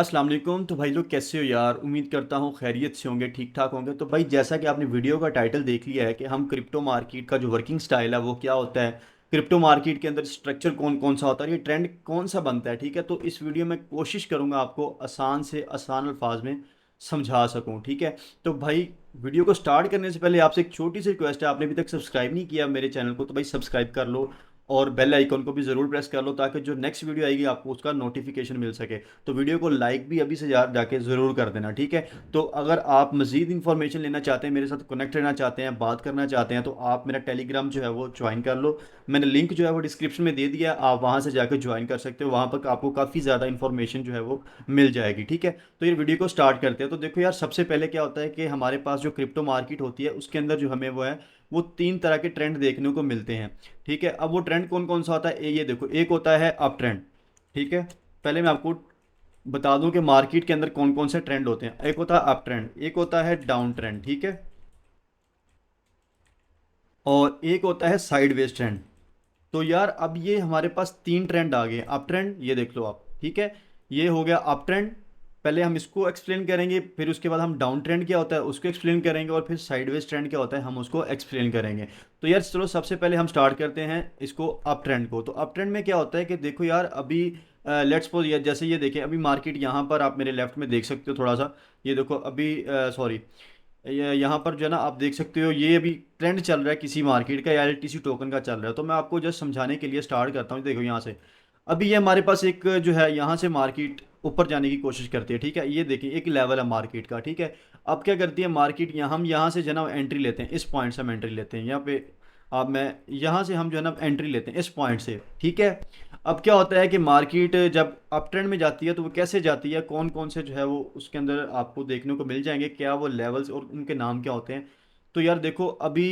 अस्सलाम वालेकुम। तो भाई लोग कैसे हो यार? उम्मीद करता हूँ खैरियत से होंगे, ठीक ठाक होंगे। तो भाई जैसा कि आपने वीडियो का टाइटल देख लिया है कि हम क्रिप्टो मार्केट का जो वर्किंग स्टाइल है वो क्या होता है, क्रिप्टो मार्केट के अंदर स्ट्रक्चर कौन कौन सा होता है, ये ट्रेंड कौन सा बनता है, ठीक है। तो इस वीडियो में कोशिश करूंगा आपको आसान से आसान अल्फाज में समझा सकूं, ठीक है। तो भाई वीडियो को स्टार्ट करने से पहले आपसे एक छोटी सी रिक्वेस्ट है, आपने अभी तक सब्सक्राइब नहीं किया मेरे चैनल को तो भाई सब्सक्राइब कर लो और बेल आइकन को भी ज़रूर प्रेस कर लो ताकि जो नेक्स्ट वीडियो आएगी आपको उसका नोटिफिकेशन मिल सके। तो वीडियो को लाइक भी अभी से जाके ज़रूर कर देना, ठीक है। तो अगर आप मज़ीद इन्फॉर्मेशन लेना चाहते हैं, मेरे साथ कनेक्ट रहना चाहते हैं, बात करना चाहते हैं, तो आप मेरा टेलीग्राम जो है वो ज्वाइन कर लो। मैंने लिंक जो है वो डिस्क्रिप्शन में दे दिया, आप वहाँ से जाकर ज्वाइन कर सकते हो। वहाँ पर आपको काफ़ी ज़्यादा इन्फॉर्मेशन जो है वो मिल जाएगी, ठीक है। तो ये वीडियो को स्टार्ट करते हैं। तो देखो यार, सबसे पहले क्या होता है कि हमारे पास जो क्रिप्टो मार्केट होती है उसके अंदर जो हमें वो है वो तीन तरह के ट्रेंड देखने को मिलते हैं, ठीक है। अब वो ट्रेंड कौन कौन सा होता है, ये देखो, एक होता है अप ट्रेंड, ठीक है। पहले मैं आपको बता दूं कि मार्केट के अंदर कौन कौन से ट्रेंड होते हैं। एक होता है अप ट्रेंड, एक होता है डाउन ट्रेंड, ठीक है, और एक होता है साइडवेज ट्रेंड। तो यार अब ये हमारे पास तीन ट्रेंड आ गए। अप ट्रेंड ये देख लो आप, ठीक है, ये हो गया अप ट्रेंड। पहले हम इसको एक्सप्लेन करेंगे, फिर उसके बाद हम डाउन ट्रेंड क्या होता है उसको एक्सप्लेन करेंगे, और फिर साइडवेज ट्रेंड क्या होता है हम उसको एक्सप्लेन करेंगे। तो यार चलो सबसे पहले हम स्टार्ट करते हैं इसको अप ट्रेंड को। तो अप ट्रेंड में क्या होता है कि देखो यार, अभी लेट्स सपोज जैसे ये देखें, अभी मार्केट यहाँ पर आप मेरे लेफ्ट में देख सकते हो थोड़ा सा, ये देखो अभी सॉरी, यहाँ पर जो है ना आप देख सकते हो ये अभी ट्रेंड चल रहा है किसी मार्केट का या एलटीसी टोकन का चल रहा है। तो मैं आपको जस्ट समझाने के लिए स्टार्ट करता हूँ। देखो यहाँ से अभी ये हमारे पास एक जो है यहाँ से मार्केट ऊपर जाने की कोशिश करती है, ठीक है। ये देखिए एक लेवल है मार्केट का, ठीक है। अब क्या करती है मार्केट, यहाँ हम यहाँ से जो है ना एंट्री लेते हैं, इस पॉइंट से हम एंट्री लेते हैं यहाँ पे। अब मैं यहाँ से हम जो है ना एंट्री लेते हैं इस पॉइंट से, ठीक है। अब क्या होता है कि मार्केट जब अप ट्रेंड में जाती है तो वो कैसे जाती है, कौन कौन से जो है वो उसके अंदर आपको देखने को मिल जाएंगे, क्या वो लेवल्स और उनके नाम क्या होते हैं। तो यार देखो अभी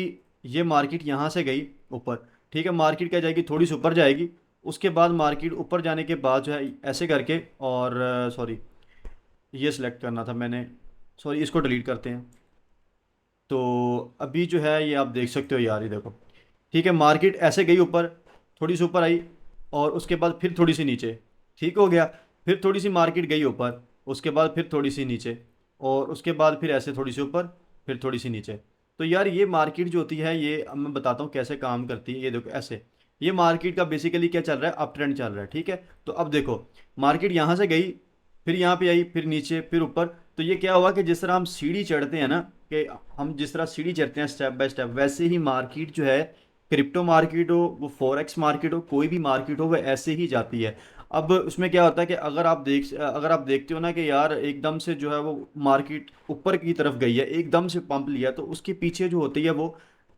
ये मार्केट यहाँ से गई ऊपर, ठीक है। मार्केट क्या जाएगी, थोड़ी सी ऊपर जाएगी। उसके बाद मार्केट ऊपर जाने के बाद जो है ऐसे करके, और सॉरी ये सिलेक्ट करना था मैंने, सॉरी इसको डिलीट करते हैं। तो अभी जो है ये आप देख सकते हो यार, ये देखो, ठीक है। मार्केट ऐसे गई ऊपर, थोड़ी सी ऊपर आई, और उसके बाद फिर थोड़ी सी नीचे, ठीक हो गया। फिर थोड़ी सी मार्केट गई ऊपर, उसके बाद फिर थोड़ी सी नीचे, और उसके बाद फिर ऐसे थोड़ी सी ऊपर, फिर थोड़ी सी नीचे। तो यार ये मार्केट जो होती है, ये अब मैं बताता हूँ कैसे काम करती है। ये देखो ऐसे, ये मार्केट का बेसिकली क्या चल रहा है, अप ट्रेंड चल रहा है, ठीक है। तो अब देखो मार्केट यहाँ से गई, फिर यहाँ पे आई, फिर नीचे, फिर ऊपर। तो ये क्या हुआ कि जिस तरह हम सीढ़ी चढ़ते हैं ना, कि हम जिस तरह सीढ़ी चढ़ते हैं स्टेप बाय स्टेप, वैसे ही मार्केट जो है, क्रिप्टो मार्केट हो, वो फॉरेक्स मार्केट हो, कोई भी मार्केट हो, वो ऐसे ही जाती है। अब उसमें क्या होता है कि अगर आप देखते हो ना कि यार एकदम से जो है वो मार्केट ऊपर की तरफ गई है, एकदम से पंप लिया, तो उसके पीछे जो होती है वो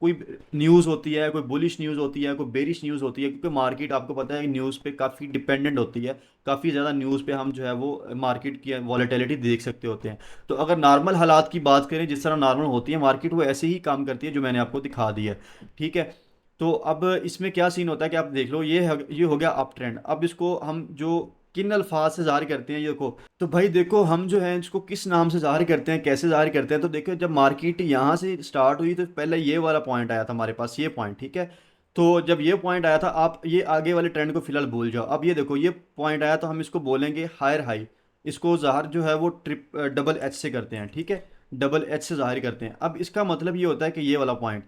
कोई न्यूज़ होती है, कोई बुलिश न्यूज़ होती है, कोई बेरिश न्यूज़ होती है, क्योंकि मार्केट आपको पता है न्यूज़ पे काफ़ी डिपेंडेंट होती है। काफ़ी ज़्यादा न्यूज़ पे हम जो है वो मार्केट की वॉलेटिलिटी देख सकते होते हैं। तो अगर नॉर्मल हालात की बात करें, जिस तरह नॉर्मल होती है मार्केट, वो ऐसे ही काम करती है जो मैंने आपको दिखा दी है, ठीक है। तो अब इसमें क्या सीन होता है कि आप देख लो, ये हो गया अप ट्रेंड। अब इसको हम जो किन अल्फाज से ज़ाहिर करते हैं, ये देखो। तो भाई देखो हम जो है इसको किस नाम से ज़ाहिर करते हैं, कैसे ज़ाहिर करते हैं। तो देखो जब मार्केट यहाँ से स्टार्ट हुई तो पहले ये वाला पॉइंट आया था हमारे पास, ये पॉइंट, ठीक है। तो जब ये पॉइंट आया था, आप ये आगे वाले ट्रेंड को फिलहाल भूल जाओ। अब ये देखो ये पॉइंट आया तो हम इसको बोलेंगे हायर हाई। इसको ज़ाहिर जो है वो डबल एच से करते हैं, ठीक है। डबल एच से ज़ाहिर करते हैं। अब इसका मतलब ये होता है कि ये वाला पॉइंट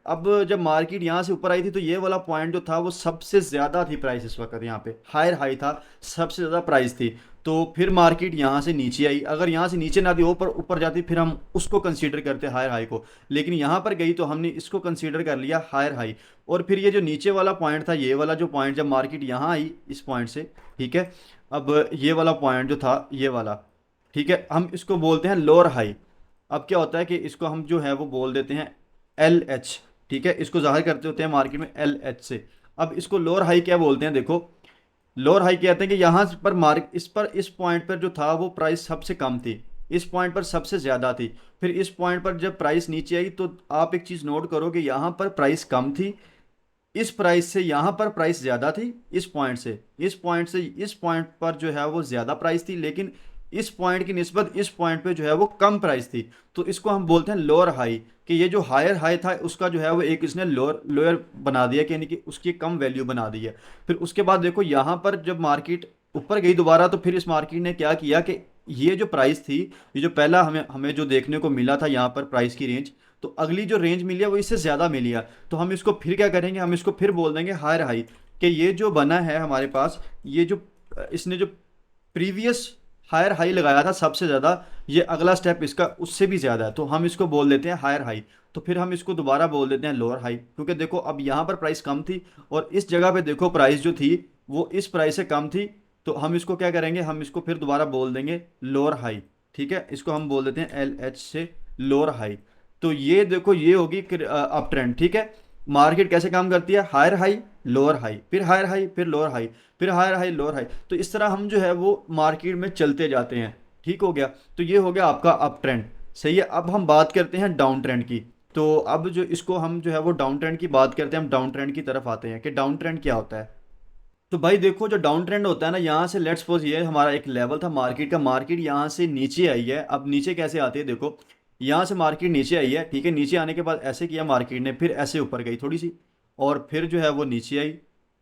अब जब मार्केट यहाँ से ऊपर आई थी तो ये वाला पॉइंट जो था वो सबसे ज़्यादा थी प्राइस इस वक्त, यहाँ पे हायर हाई था, सबसे ज़्यादा प्राइस थी। तो फिर मार्केट यहाँ से नीचे आई, अगर यहाँ से नीचे ना थी ऊपर ऊपर जाती फिर हम उसको कंसीडर करते हायर हाई को, लेकिन यहाँ पर गई तो हमने इसको कंसीडर कर लिया हायर हाई। और फिर ये जो नीचे वाला पॉइंट था, ये वाला जो पॉइंट जब मार्केट यहाँ आई इस पॉइंट से, ठीक है। अब ये वाला पॉइंट जो था ये वाला, ठीक है, हम इसको बोलते हैं लोअर हाई। अब क्या होता है कि इसको हम जो है वो बोल देते हैं एल एच, ठीक है। इसको जाहिर करते होते हैं मार्केट में एल एच से। अब इसको लोअर हाई क्या बोलते हैं, देखो लोअर हाई कहते हैं कि यहाँ पर इस पॉइंट पर जो था वो प्राइस सबसे कम थी, इस पॉइंट पर सबसे ज़्यादा थी। फिर इस पॉइंट पर जब प्राइस नीचे आई तो आप एक चीज़ नोट करो कि यहाँ पर प्राइस कम थी, इस प्राइस से यहाँ पर प्राइस ज़्यादा थी, इस पॉइंट से इस पॉइंट पर जो है वो ज़्यादा प्राइस थी, लेकिन इस पॉइंट की निस्बत इस पॉइंट पे जो है वो कम प्राइस थी। तो इसको हम बोलते हैं लोअर हाई, कि ये जो हायर हाई था उसका जो है वो एक इसने लोअर लोअर बना दिया, कि यानी कि उसकी कम वैल्यू बना दी है। फिर उसके बाद देखो यहाँ पर जब मार्केट ऊपर गई दोबारा, तो फिर इस मार्केट ने क्या किया कि ये जो प्राइस थी, ये जो पहला हमें हमें जो देखने को मिला था यहाँ पर प्राइस की रेंज, तो अगली जो रेंज मिली है वो इससे ज़्यादा मिली है। तो हम इसको फिर क्या करेंगे, हम इसको फिर बोल देंगे हायर हाई, कि ये जो बना है हमारे पास, ये जो इसने जो प्रीवियस हायर हाई लगाया था सबसे ज़्यादा, ये अगला स्टेप इसका उससे भी ज़्यादा है, तो हम इसको बोल देते हैं हायर हाई। तो फिर हम इसको दोबारा बोल देते हैं लोअर हाई, क्योंकि देखो अब यहाँ पर प्राइस कम थी और इस जगह पे देखो प्राइस जो थी वो इस प्राइस से कम थी। तो हम इसको क्या करेंगे, हम इसको फिर दोबारा बोल देंगे लोअर हाई। ठीक है, इसको हम बोल देते हैं एल एच से लोअर हाई। तो ये देखो ये होगी अप ट्रेंड। ठीक है, मार्केट कैसे काम करती है, हायर हाई लोअर हाई, फिर हायर हाई, फिर लोअर हाई, फिर हायर हाई लोअर हाई। तो इस तरह हम जो है वो मार्केट में चलते जाते हैं। ठीक हो गया, तो ये हो गया आपका अप ट्रेंड। सही है, अब हम बात करते हैं डाउन ट्रेंड की। तो अब जो इसको हम जो है वो डाउन ट्रेंड की बात करते हैं, हम डाउन ट्रेंड की तरफ आते हैं कि डाउन ट्रेंड क्या होता है। तो भाई देखो जो डाउन ट्रेंड होता है ना, यहाँ से लेट्स सपोज ये हमारा एक लेवल था मार्केट का, मार्केट यहाँ से नीचे आई है। अब नीचे कैसे आती है, देखो यहाँ से मार्केट नीचे आई है, ठीक है, नीचे आने के बाद ऐसे किया मार्केट ने, फिर ऐसे ऊपर गई थोड़ी सी, और फिर जो है वो नीचे आई।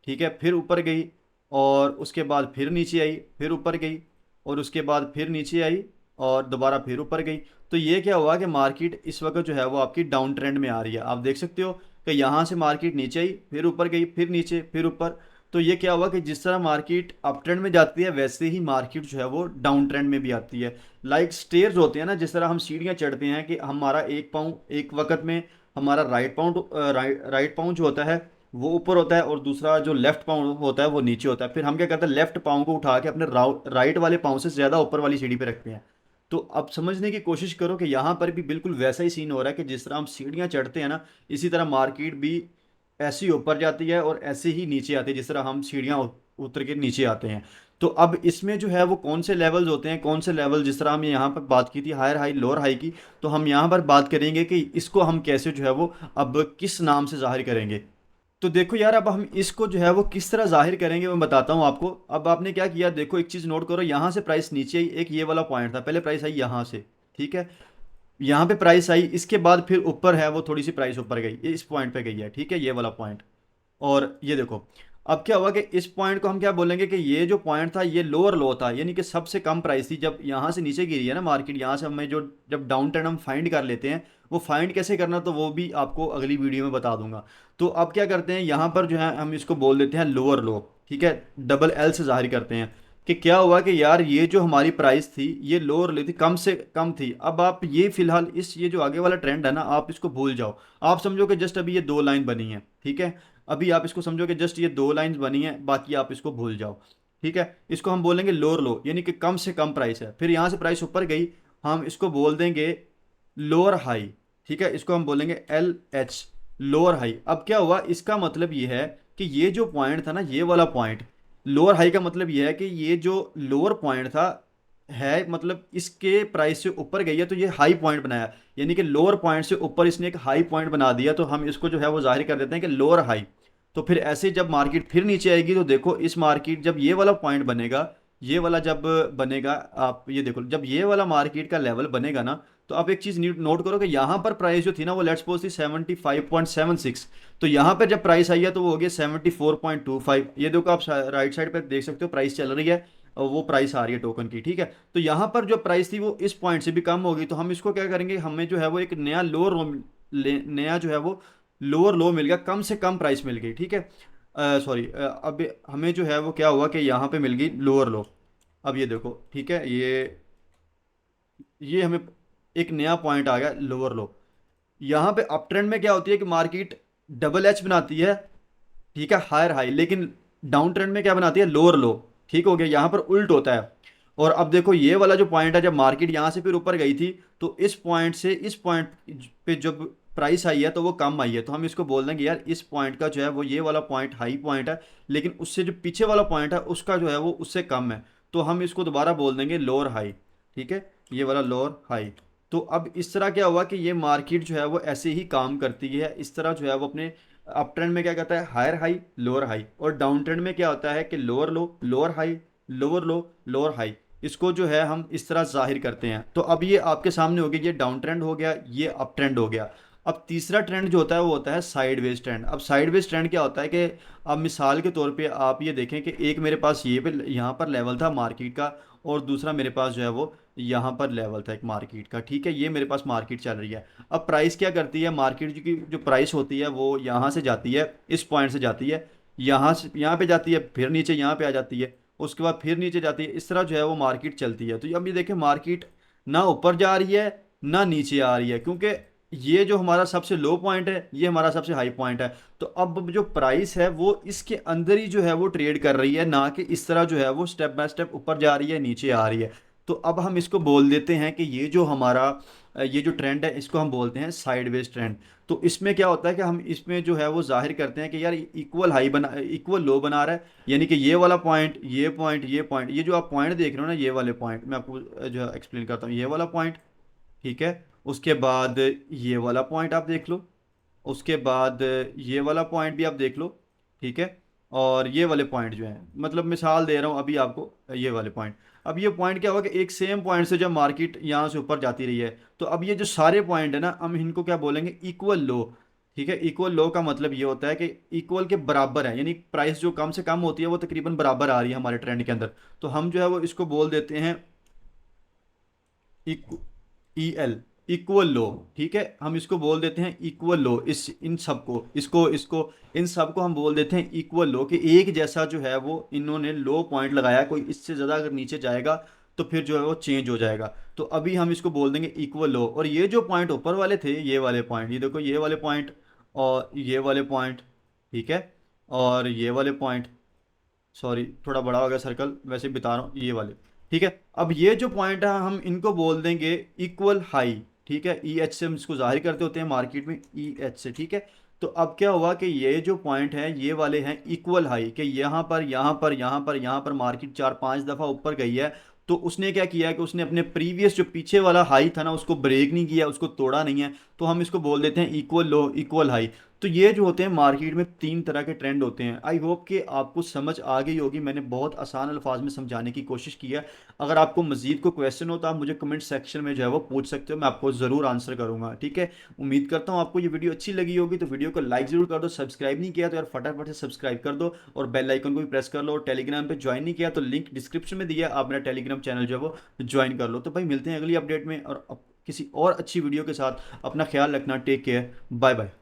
ठीक है, फिर ऊपर गई, और उसके बाद फिर नीचे आई, फिर ऊपर गई, और उसके बाद फिर नीचे आई, और दोबारा फिर ऊपर गई। तो ये क्या हुआ कि मार्केट इस वक्त जो है वो आपकी डाउन ट्रेंड में आ रही है। आप देख सकते हो कि यहाँ से मार्केट नीचे आई, फिर ऊपर गई, फिर नीचे, फिर ऊपर। तो ये क्या हुआ कि जिस तरह मार्केट अप ट्रेंड में जाती है, वैसे ही मार्केट जो है वो डाउन ट्रेंड में भी आती है। लाइक स्टेयर्स होते हैं ना, जिस तरह हम सीढ़ियाँ चढ़ते हैं कि हमारा एक पाँव एक वक्त में, हमारा राइट पाँव जो होता है वो ऊपर होता है, और दूसरा जो लेफ्ट पाँव होता है वो नीचे होता है। फिर हम क्या करते हैं, लेफ्ट पाँव को उठा के अपने राइट वाले पाँव से ज़्यादा ऊपर वाली सीढ़ी पे रखते हैं। तो अब समझने की कोशिश करो कि यहाँ पर भी बिल्कुल वैसा ही सीन हो रहा है कि जिस तरह हम सीढ़ियाँ चढ़ते हैं ना, इसी तरह मार्केट भी ऐसे ही ऊपर जाती है और ऐसे ही नीचे आती है, जिस तरह हम सीढ़ियाँ उतर के नीचे आते हैं। तो अब इसमें जो है वो कौन से लेवल्स होते हैं, कौन से लेवल, जिस तरह हमने यहाँ पर बात की थी हायर हाई लोअर हाई की, तो हम यहाँ पर बात करेंगे कि इसको हम कैसे जो है वो अब किस नाम से जाहिर करेंगे। तो देखो यार, अब हम इसको जो है वो किस तरह जाहिर करेंगे मैं बताता हूँ आपको। अब आपने क्या किया, देखो एक चीज़ नोट करो, यहाँ से प्राइस नीचे आई, एक ये वाला पॉइंट था, पहले प्राइस आई यहाँ से। ठीक है, यहाँ पे प्राइस आई, इसके बाद फिर ऊपर है वो थोड़ी सी प्राइस ऊपर गई, ये इस पॉइंट पे गई है। ठीक है, ये वाला पॉइंट। और ये देखो, अब क्या हुआ कि इस पॉइंट को हम क्या बोलेंगे कि ये जो पॉइंट था ये लोअर लो था, यानी कि सबसे कम प्राइस थी। जब यहाँ से नीचे गिरी है ना मार्केट, यहाँ से हमें जो जब डाउन ट्रेंड हम फाइंड कर लेते हैं, वो फाइंड कैसे करना तो वो भी आपको अगली वीडियो में बता दूंगा। तो अब क्या करते हैं, यहाँ पर जो है हम इसको बोल देते हैं लोअर लो। ठीक है, डबल एल से जाहिर करते हैं कि क्या हुआ कि यार ये जो हमारी प्राइस थी ये लोअर लो थी, कम से कम थी। अब आप ये फिलहाल इस ये जो आगे वाला ट्रेंड है ना, आप इसको भूल जाओ। आप समझो कि जस्ट अभी ये दो लाइन बनी है। ठीक है, अभी आप इसको समझो कि जस्ट ये दो लाइंस बनी है, बाकी आप इसको भूल जाओ। ठीक है, इसको हम बोलेंगे लोअर लो, यानी कि कम से कम प्राइस है। फिर यहाँ से प्राइस ऊपर गई, हम इसको बोल देंगे लोअर हाई। ठीक है, इसको हम बोलेंगे एल एच लोअर हाई। अब क्या हुआ, इसका मतलब ये है कि ये जो पॉइंट था ना, ये वाला पॉइंट लोअर हाई का मतलब ये है कि ये जो लोअर पॉइंट था है, मतलब इसके प्राइस से ऊपर गई है तो ये हाई पॉइंट बनाया, यानी कि लोअर पॉइंट से ऊपर इसने एक हाई पॉइंट बना दिया। तो हम इसको जो है वो जाहिर कर देते हैं कि लोअर हाई। तो फिर ऐसे जब मार्केट फिर नीचे आएगी, तो देखो इस मार्केट जब ये वाला पॉइंट बनेगा, ये वाला जब बनेगा, आप ये देखो जब ये वाला मार्केट का लेवल बनेगा ना, तो आप एक चीज़ नोट करो कि यहाँ पर प्राइस जो थी ना वो लेट्स सपोज थी 75.76। तो यहाँ पर जब प्राइस आई है तो वो हो गया 74.25। ये देखो आप राइट साइड पर देख सकते हो प्राइस चल रही है, और वो प्राइस आ रही है टोकन की। ठीक है, तो यहाँ पर जो प्राइस थी वो इस पॉइंट से भी कम होगी। तो हम इसको क्या करेंगे, हमें जो है वो एक नया लोअर नया जो है वो लोअर लो मिल गया, कम से कम प्राइस मिल गई। ठीक है, सॉरी, अब हमें जो है वो क्या हुआ कि यहाँ पे मिल गई लोअर लो। अब ये देखो, ठीक है, ये हमें एक नया पॉइंट आ गया लोअर लो। यहाँ पे अप ट्रेंड में क्या होती है कि मार्केट डबल एच बनाती है, ठीक है, हायर हाई, लेकिन डाउन ट्रेंड में क्या बनाती है, लोअर लो। ठीक हो गया, यहाँ पर उल्ट होता है। और अब देखो ये वाला जो पॉइंट है, जब मार्केट यहाँ से फिर ऊपर गई थी, तो इस पॉइंट से इस पॉइंट पे जब प्राइस आई है तो वो कम आई है। तो हम इसको बोल देंगे यार इस पॉइंट का जो है वो ये वाला पॉइंट हाई पॉइंट है, लेकिन उससे जो पीछे वाला पॉइंट है उसका जो है वो उससे कम है। तो हम इसको दोबारा बोल देंगे लोअर हाई। ठीक है, ये वाला लोअर हाई। तो अब इस तरह क्या हुआ कि ये मार्केट जो है वो ऐसे ही काम करती है, इस तरह जो है वो अपने अप ट्रेंड में क्या कहता है हायर हाई लोअर हाई, और डाउन ट्रेंड में क्या होता है कि लोअर लो लोअर हाई लोअर लो लोअर हाई। इसको जो है हम इस तरह जाहिर करते हैं। तो अब ये आपके सामने हो गया, ये डाउन ट्रेंड हो गया, ये अप ट्रेंड हो गया। अब तीसरा ट्रेंड जो होता है वो होता है साइडवेज ट्रेंड। अब साइडवेज ट्रेंड क्या होता है कि अब मिसाल के तौर पे आप ये देखें कि एक मेरे पास ये पे यहाँ पर लेवल था मार्केट का, और दूसरा मेरे पास जो है वो यहाँ पर लेवल था एक मार्केट का, ठीक है, ये मेरे पास मार्केट चल रही है। अब प्राइस क्या करती है, मार्केट की जो प्राइस होती है वो यहाँ से जाती है, इस पॉइंट से जाती है, यहाँ से यहाँ पे जाती है, फिर नीचे यहाँ पे आ जाती है, उसके बाद फिर नीचे जाती है, इस तरह जो है वो मार्केट चलती है। तो अब ये देखें मार्केट ना ऊपर जा रही है ना नीचे आ रही है, क्योंकि ये जो हमारा सबसे लो पॉइंट है ये हमारा सबसे हाई पॉइंट है। तो अब जो प्राइस है वो इसके अंदर ही जो है वो ट्रेड कर रही है, ना कि इस तरह जो है वो स्टेप बाय स्टेप ऊपर जा रही है नीचे आ रही है। तो अब हम इसको बोल देते हैं कि ये जो हमारा ये जो ट्रेंड है इसको हम बोलते हैं साइडवेज ट्रेंड। तो इसमें क्या होता है कि हम इसमें जो है वो जाहिर करते हैं कि यार इक्वल हाई बना इक्वल लो बना रहा है, यानी कि ये वाला पॉइंट ये पॉइंट ये पॉइंट, ये जो आप पॉइंट देख रहे हो ना ये वाले पॉइंट, मैं आपको जो है एक्सप्लेन करता हूँ, ये वाला पॉइंट, ठीक है, उसके बाद ये वाला पॉइंट आप देख लो, उसके बाद ये वाला पॉइंट भी आप देख लो, ठीक है, और ये वाले पॉइंट जो हैं, मतलब मिसाल दे रहा हूँ अभी आपको, ये वाले पॉइंट। अब ये पॉइंट क्या होगा कि एक सेम पॉइंट से जब मार्केट यहाँ से ऊपर जाती रही है, तो अब ये जो सारे पॉइंट है ना हम इनको क्या बोलेंगे, इक्वल लो। ठीक है, इक्वल लो का मतलब ये होता है कि इक्वल के बराबर है, यानी प्राइस जो कम से कम होती है वो तकरीबन बराबर आ रही है हमारे ट्रेंड के अंदर। तो हम जो है वो इसको बोल देते हैं ई एल, इक्वल लो। ठीक है, हम इसको बोल देते हैं इक्वल लो, इस इन सब को इसको इसको इन सब को हम बोल देते हैं इक्वल लो, कि एक जैसा जो है वो इन्होंने लो पॉइंट लगाया, कोई इससे ज़्यादा अगर नीचे जाएगा तो फिर जो है वो चेंज हो जाएगा। तो अभी हम इसको बोल देंगे इक्वल लो। और ये जो पॉइंट ऊपर वाले थे, ये वाले पॉइंट, ये देखो ये वाले पॉइंट और ये वाले पॉइंट, ठीक है, और ये वाले पॉइंट, सॉरी थोड़ा बड़ा हो गया सर्कल, वैसे बता रहा हूँ ये वाले, ठीक है। अब ये जो पॉइंट है हम इनको बोल देंगे इक्वल हाई, ठीक है, ई एच से हम इसको जाहिर करते होते हैं मार्केट में, ई एच से, ठीक है। तो अब क्या हुआ कि ये जो पॉइंट है ये वाले हैं इक्वल हाई, कि यहाँ पर यहाँ पर यहाँ पर यहाँ पर मार्केट 4-5 दफ़ा ऊपर गई है। तो उसने क्या किया कि उसने अपने प्रीवियस जो पीछे वाला हाई था ना उसको ब्रेक नहीं किया, उसको तोड़ा नहीं है, तो हम इसको बोल देते हैं इक्वल लो इक्वल हाई। तो ये जो होते हैं मार्केट में 3 तरह के ट्रेंड होते हैं। आई होप कि आपको समझ आ गई होगी, मैंने बहुत आसान अल्फाज में समझाने की कोशिश की है। अगर आपको मजीद को क्वेश्चन हो तो आप मुझे कमेंट सेक्शन में जो है वो पूछ सकते हो, मैं आपको ज़रूर आंसर करूंगा, ठीक है। उम्मीद करता हूँ आपको ये वीडियो अच्छी लगी होगी, तो वीडियो को लाइक ज़रूर कर दो, सब्सक्राइब नहीं किया तो यार फटाफट से सब्सक्राइब कर दो, और बेल आइकन को भी प्रेस कर लो, और टेलीग्राम पे ज्वाइन नहीं किया तो लिंक डिस्क्रिप्शन में दिया, आप मेरा टेलीग्राम चैनल जो है वो ज्वाइन कर लो। तो भाई मिलते हैं अगली अपडेट में, और किसी और अच्छी वीडियो के साथ। अपना ख्याल रखना, टेक केयर, बाय बाय।